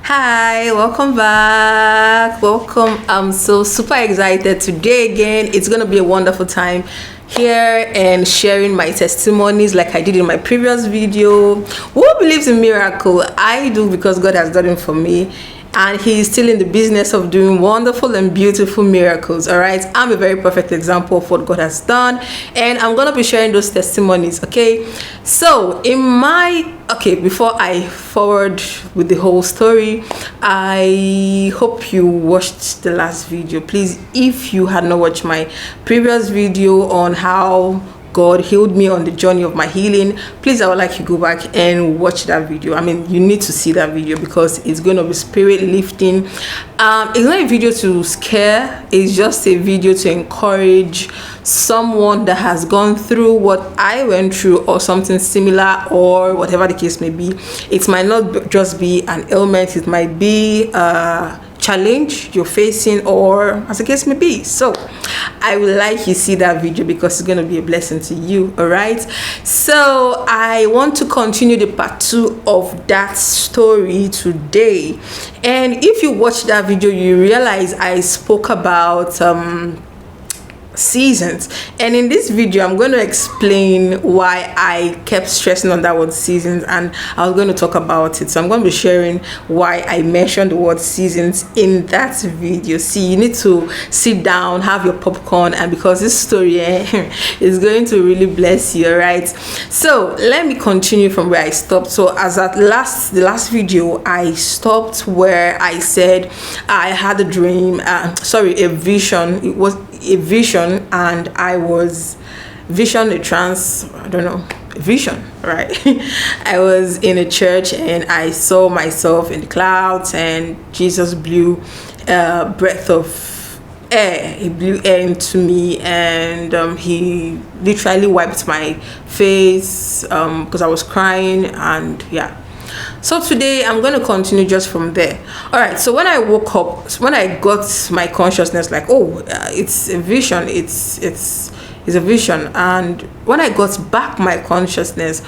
Hi, welcome back. Welcome. I'm so super excited today again. It's going to be a wonderful time here and sharing my testimonies like I did in my previous video. Who believes in miracle? I do, because God has done it for me. And he is still in the business of doing wonderful and beautiful miracles. All right, I'm a very perfect example of what God has done, and I'm gonna be sharing those testimonies. Okay, so before I forward with the whole story, I hope you watched the last video. Please, if you had not watched my previous video on how God healed me on the journey of my healing, please, I would like you to go back and watch that video. I mean, you need to see that video because it's going to be spirit lifting. It's not a video to scare, it's just a video to encourage someone that has gone through what I went through or something similar, or whatever the case may be. It might not just be an ailment, it might be challenge you're facing, or as the case may be. So I would like you to see that video because it's going to be a blessing to you. All right, so I want to continue the part 2 of that story today. And if you watch that video, you realize I spoke about seasons, and in this video I'm going to explain why I kept stressing on that word seasons, and I was going to talk about it. So I'm going to be sharing why I mentioned the word seasons in that video. See, you need to sit down, have your popcorn, and because this story is going to really bless you. All right, so let me continue from where I stopped. So as at the last video, I stopped where I said I had a dream, a vision. It was a vision, and I was a vision, right? I was in a church and I saw myself in the clouds, and Jesus blew a breath of air. He blew air into me, and he literally wiped my face because I was crying. And yeah, so today I'm going to continue just from there. All right, so when I woke up, when I got my consciousness, like, it's a vision, it's a vision. And when I got back my consciousness,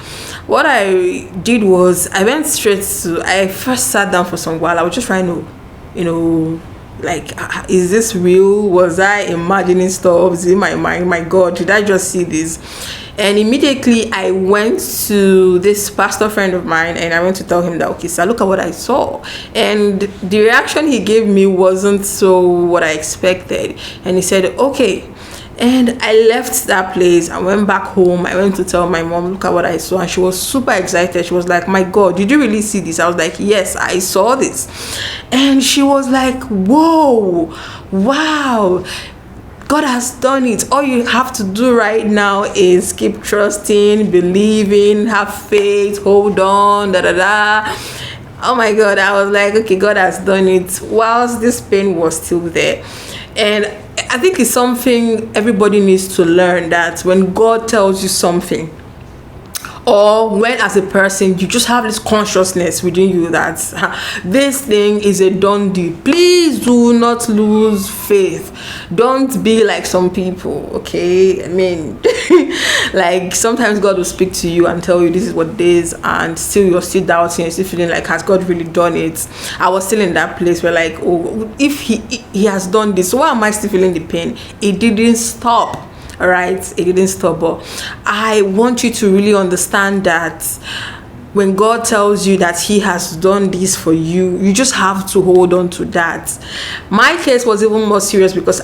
what I did was I first sat down for some while. I was just trying to like, is this real? Was I imagining stuff? Is it my mind? My God, did I just see this? And immediately I went to this pastor friend of mine, and I went to tell him that, okay, sir, look at what I saw. And the reaction he gave me wasn't so what I expected. And he said, okay. And I left that place. I went back home. I went to tell my mom, look at what I saw. And she was super excited. She was like, my God, did you really see this? I was like, yes, I saw this. And she was like, whoa, wow, God has done it. All you have to do right now is keep trusting, believing, have faith, hold on, Oh my God, I was like, okay, God has done it, whilst this pain was still there. And I think it's something everybody needs to learn, that when God tells you something, or when as a person you just have this consciousness within you that this thing is a done deal, please do not lose faith. Don't be like some people, okay? I mean, like, sometimes God will speak to you and tell you this is what it is, and still you're still doubting, you're still feeling like, has God really done it? I was still in that place where, like, oh, if he has done this, why am I still feeling the pain? It didn't stop. All right, it didn't stop. But I want you to really understand that when God tells you that he has done this for you, you just have to hold on to that. My case was even more serious because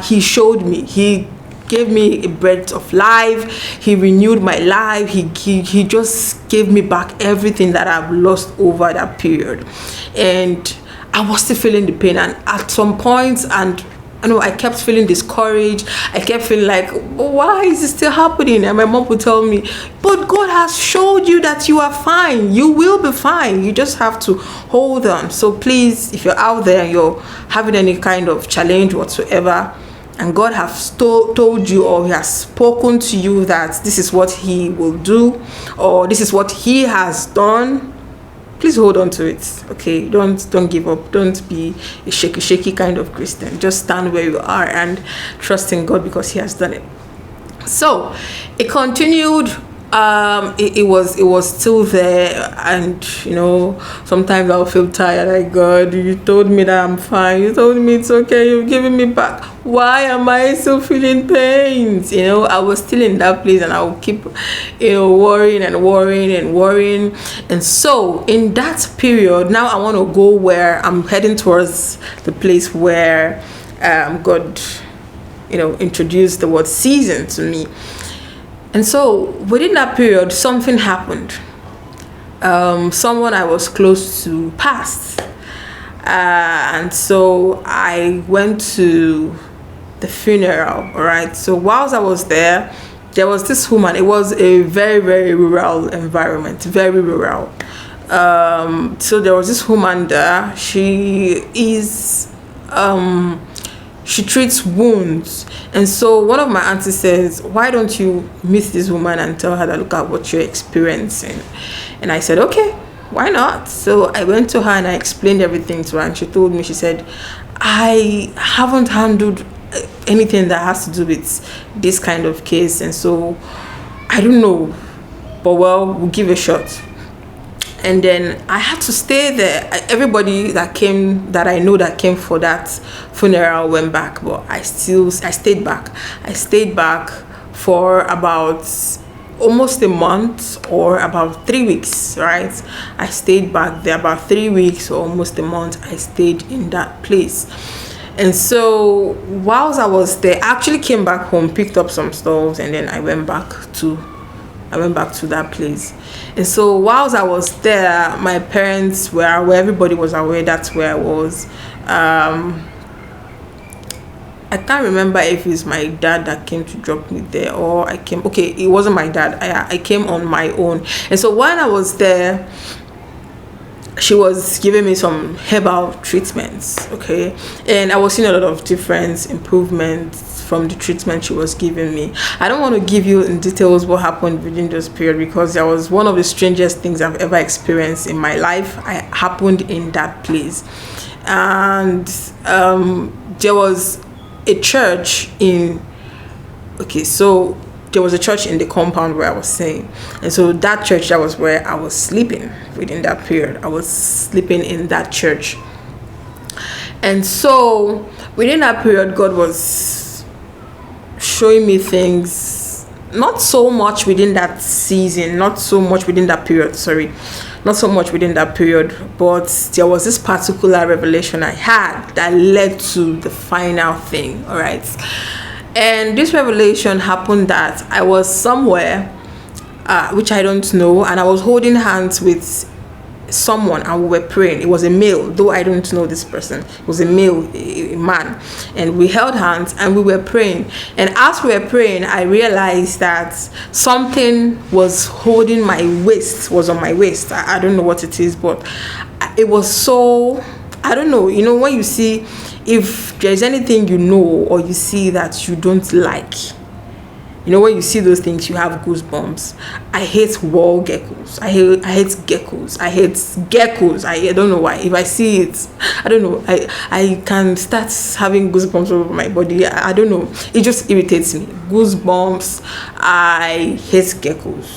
he showed me, he gave me a breath of life, he renewed my life, he just gave me back everything that I've lost over that period. And I was still feeling the pain, and at some point, and I kept feeling discouraged. I kept feeling like, why is this still happening? And my mom would tell me, but God has showed you that you are fine. You will be fine. You just have to hold on. So please, if you're out there and you're having any kind of challenge whatsoever, and God has told you, or he has spoken to you that this is what he will do, or this is what he has done, please hold on to it. Okay, don't give up. Don't be a shaky kind of Christian. Just stand where you are and trust in God because he has done it. So it continued It was still there, and sometimes I'll feel tired, like, God, you told me that I'm fine, you told me it's okay, you've given me back, why am I still feeling pains? I was still in that place, and I would keep worrying and worrying and worrying. And so in that period, now I want to go where I'm heading towards the place where God introduced the word season to me. And so within that period, something happened. Someone I was close to passed. And so I went to the funeral, all right? So whilst I was there was this woman. It was a very, very rural environment, very rural. So there was this woman there. She treats wounds. And so one of my aunties says, why don't you meet this woman and tell her that, look at what you're experiencing? And I said, okay, why not? So I went to her and I explained everything to her, and she told me, she said, I haven't handled anything that has to do with this kind of case, and so I don't know, but well, we'll give it a shot. And then I had to stay there. Everybody that I know that came for that funeral went back, but I stayed back. I stayed back for about almost a month, or about 3 weeks, right? I stayed back there about 3 weeks or almost a month. I stayed in that place. And so whilst I was there, I actually came back home, picked up some stuff, and then I went back to that place. And so whilst I was there, my parents were aware, everybody was aware that's where I was. I can't remember if it's my dad that came to drop me there, or it wasn't my dad. I came on my own. And so when I was there, she was giving me some herbal treatments, okay? And I was seeing a lot of different improvements from the treatment she was giving me. I don't want to give you in details what happened within this period, because that was one of the strangest things I've ever experienced in my life. I happened in that place. And there was a church there was a church in the compound where I was staying. And so that church, that was where I was sleeping within that period. I was sleeping in that church. And so within that period, God was showing me things, not so much within that season, not so much within that period, but there was this particular revelation I had that led to the final thing, all right? And this revelation happened that I was somewhere, which I don't know, and I was holding hands with someone, and we were praying. It was a male, though I don't know this person. It was a male, a man, and we held hands and we were praying. And as we were praying, I realized that something was holding my waist, was on my waist. I don't know what it is, but it was so, I don't know, when you see, if there's anything or you see that you don't like, when you see those things, you have goosebumps. I hate wall geckos. I hate geckos. I hate geckos. I don't know why. If I see it, I don't know. I can start having goosebumps over my body. I don't know. It just irritates me. Goosebumps. I hate geckos.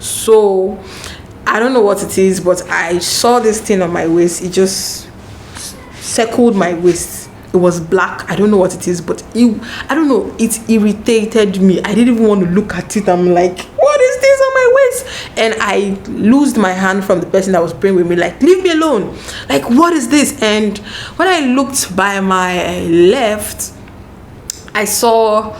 So I don't know what it is, but I saw this thing on my waist. It just circled my waist. It was black. I don't know what it is, but I don't know. It irritated me. I didn't even want to look at it. I'm like, what is this on my waist? And I loosed my hand from the person that was praying with me, like, leave me alone. Like, what is this? And when I looked by my left, I saw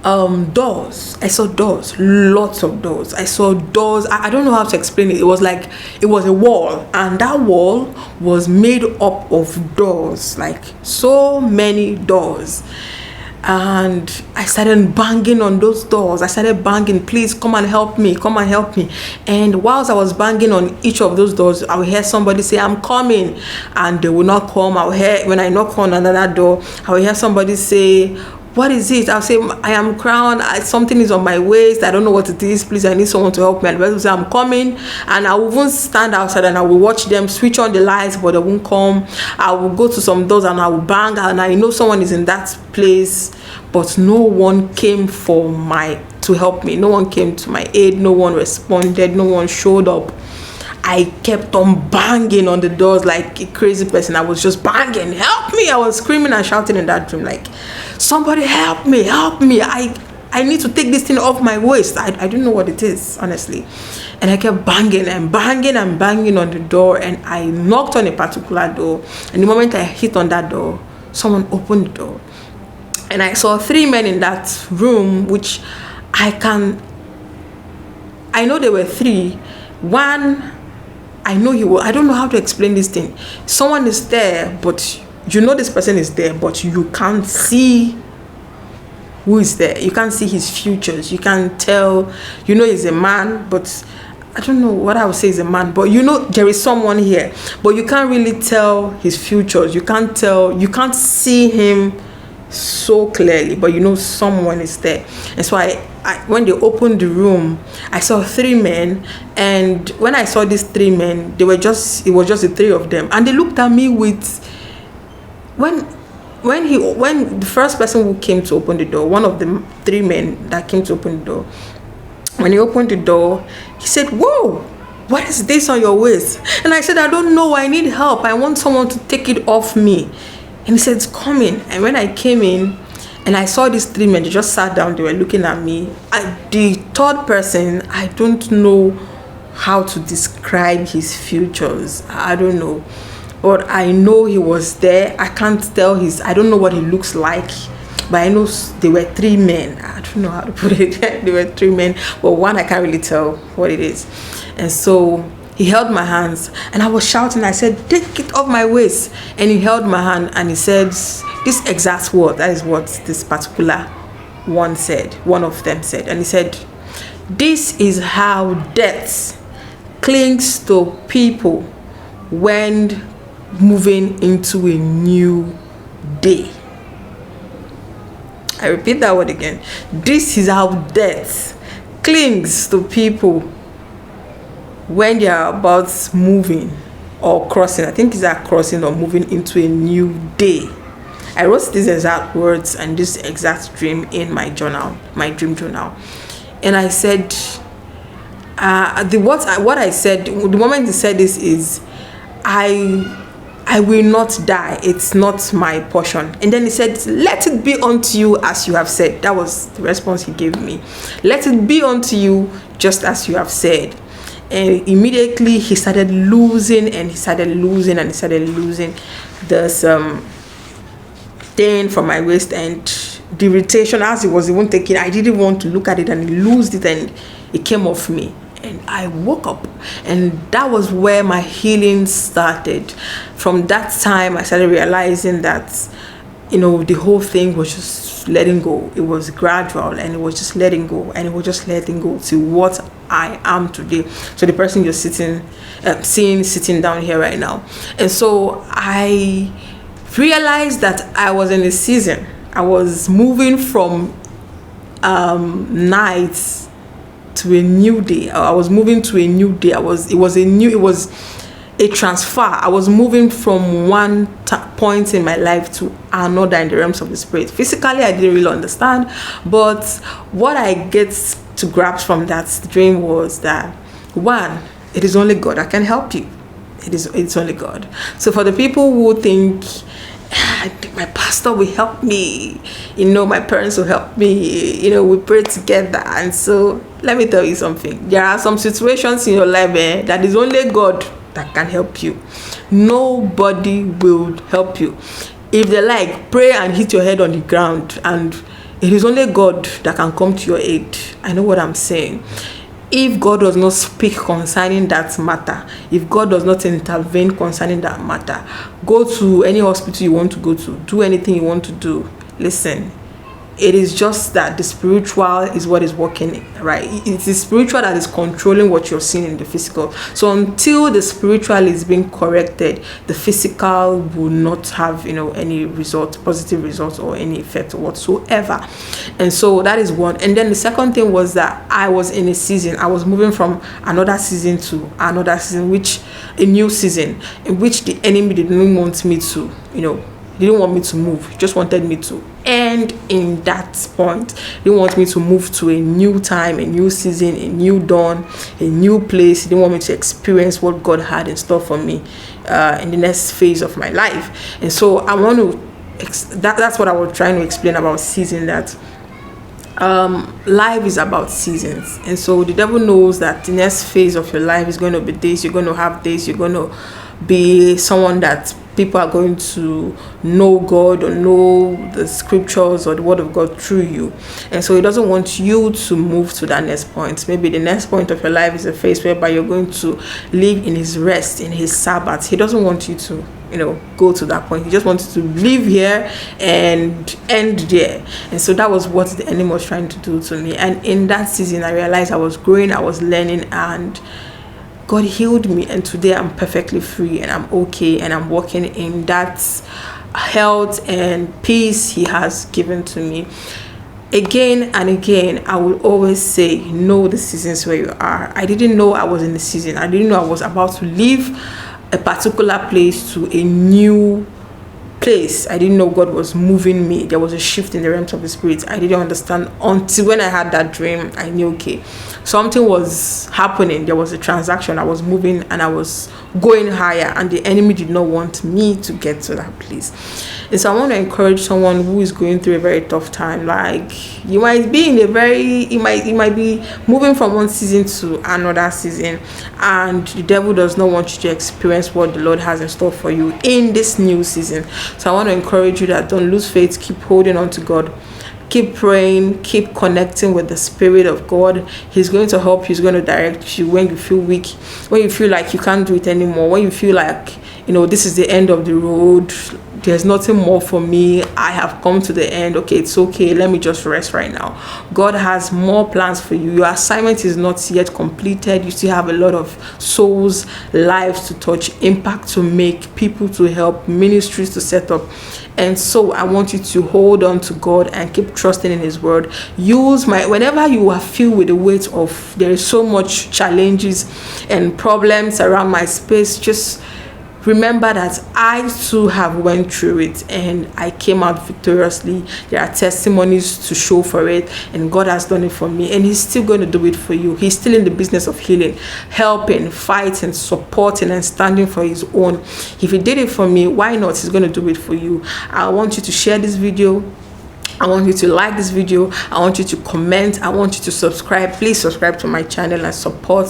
doors. I saw doors, lots of doors. I saw doors. I don't know how to explain it. It was like, it was a wall, and that wall was made up of doors, like so many doors. And I started banging on those doors. I started banging, please come and help me, come and help me. And whilst I was banging on each of those doors, I would hear somebody say, I'm coming, and they will not come. I would hear, when I knock on another door, I would hear somebody say, what is it? I'll say, I am crowned, something is on my waist, I don't know what it is, please, I need someone to help me. And the person will say, I'm coming. And I will even stand outside and I will watch them switch on the lights, but they won't come. I will go to some doors and I will bang, and I know someone is in that place, but no one came for my to help me. No one came to my aid. No one responded. No one showed up. I kept on banging on the doors like a crazy person. I was just banging, help me. I was screaming and shouting in that dream like, somebody help me, help me. I need to take this thing off my waist. I don't know what it is, honestly. And I kept banging and banging and banging on the door, and I knocked on a particular door. And the moment I hit on that door, someone opened the door. And I saw 3 men in that room, which I know there were 3. One, I know I don't know how to explain this thing. Someone is there, but you know this person is there, but you can't see who is there. You can't see his futures. You can't tell, you know he's a man, but I don't know what I would say is a man, but you know there is someone here, but you can't really tell his futures. You can't see him so clearly, but you know someone is there. And so I when they opened the room, I saw 3 men, and when I saw these 3 men, it was just the 3 of them, and they looked at me with, when the first person who came to open the door, one of the 3 men that came to open the door, when he opened the door, he said, "Whoa, what is this on your waist?" And I said, "I don't know, I need help. I want someone to take it off me." And he said, "It's coming." And when I came in and I saw these 3 men, they just sat down, they were looking at me. The third person, I don't know how to describe his futures. I don't know. But I know he was there. I can't tell I don't know what he looks like. But I know they were 3 men. I don't know how to put it. They were 3 men. But one, I can't really tell what it is. And so he held my hands, and I was shouting. I said, "Take it off my waist." And he held my hand, and he said this exact word. That is what this particular one said. One of them said. And he said, "This is how death clings to people when moving into a new day." I repeat that word again. This is how death clings to people when they are about moving or crossing. I think it's a crossing or moving into a new day. I wrote these exact words and this exact dream in my journal, my dream journal. And I said, what I said, the moment he said this is, I will not die. It's not my portion. And then he said, "Let it be unto you as you have said." That was the response he gave me. "Let it be unto you just as you have said." And immediately he started losing, and he started losing, and he started losing this thing from my waist, and the irritation as he was even taking, I didn't want to look at it, and he loosed it, and it came off me. And I woke up, and that was where my healing started. From that time, I started realizing that, the whole thing was just letting go. It was gradual, and it was just letting go, and it was just letting go to what I am today. So the person you're sitting down here right now. And so I realized that I was in a season. I was moving from nights to a new day. I was moving to a new day. It was a transfer. I was moving from one point in my life to another in the realms of the spirit. Physically, I didn't really understand, but what I get to grasp from that dream was that, one, it is only God that can help you. It's only God. So for the people who think, I think my pastor will help me, my parents will help me, we pray together. And so let me tell you something. There are some situations in your life that is only God that can help you. Nobody will help you. If they pray and hit your head on the ground, and it is only God that can come to your aid. I know what I'm saying. If God does not speak concerning that matter, if God does not intervene concerning that matter, go to any hospital you want to go to, do anything you want to do. Listen, it is just that the spiritual is what is working, right? It's the spiritual that is controlling what you're seeing in the physical. So until the spiritual is being corrected, the physical will not have, any positive results or any effect whatsoever. And so that is one. And then the second thing was that I was in a season. I was moving from another season to another season, a new season in which the enemy didn't want me to, He didn't want me to move. He just wanted me to end in that point. He didn't want me to move to a new time, a new season, a new dawn, a new place. He didn't want me to experience what God had in store for me in the next phase of my life. And so I want to that's what I was trying to explain about season, that life is about seasons. And so the devil knows that the next phase of your life is going to be this. You're going to have this. You're going to be someone that people are going to know God or know the scriptures or the word of God through you. And so he doesn't want you to move to that next point. Maybe the next point of your life is a phase whereby you're going to live in his rest, in his Sabbath. He doesn't want you to go to that point. He just wants you to live here and end there. And so that was what the enemy was trying to do to me. And in that season, I realized I was growing, I was learning, and God healed me. And today I'm perfectly free and I'm okay, and I'm walking in that health and peace he has given to me. Again and again, I will always say, know the seasons where you are. I didn't know I was in the season. I didn't know I was about to leave a particular place to a new place. I didn't know God was moving me. There was a shift in the realms of the spirit. I didn't understand until when I had that dream. I knew, okay, something was happening. There was a transaction. I was moving and I was going higher, and the enemy did not want me to get to that place. And so I want to encourage someone who is going through a very tough time. Like, you might be in a very, you might be moving from one season to another season, and the devil does not want you to experience what the Lord has in store for you in this new season. So I want to encourage you that don't lose faith. Keep holding on to God. Keep praying, keep connecting with the Spirit of God. He's going to help you. He's going to direct you when you feel weak, when you feel like you can't do it anymore, when you feel like, this is the end of the road. There's nothing more for me. I have come to the end. Okay, it's okay. Let me just rest right now. God has more plans for you. Your assignment is not yet completed. You still have a lot of souls, lives to touch, impact to make, people to help, ministries to set up. And so I want you to hold on to God and keep trusting in his word. Whenever you are filled with the weight of there is so much challenges and problems around my space, just remember that I too have went through it and I came out victoriously. There are testimonies to show for it, and God has done it for me, and he's still going to do it for you. He's still in the business of healing, helping, fighting, supporting, and standing for his own. If he did it for me, why not? He's going to do it for you. I want you to share this video. I want you to like this video. I want you to comment. I want you to subscribe. Please subscribe to my channel and support,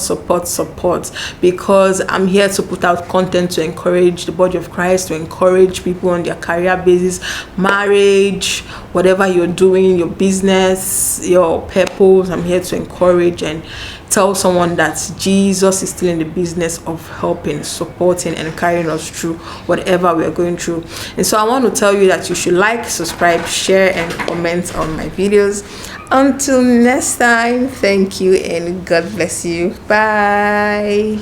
because I'm here to put out content to encourage the body of Christ, to encourage people on their career basis, marriage, whatever you're doing, your business, your purpose. I'm here to encourage and tell someone that Jesus is still in the business of helping, supporting, and carrying us through whatever we are going through. And so I want to tell you that you should like, subscribe, share, and comment on my videos. Until next time, thank you and God bless you. Bye.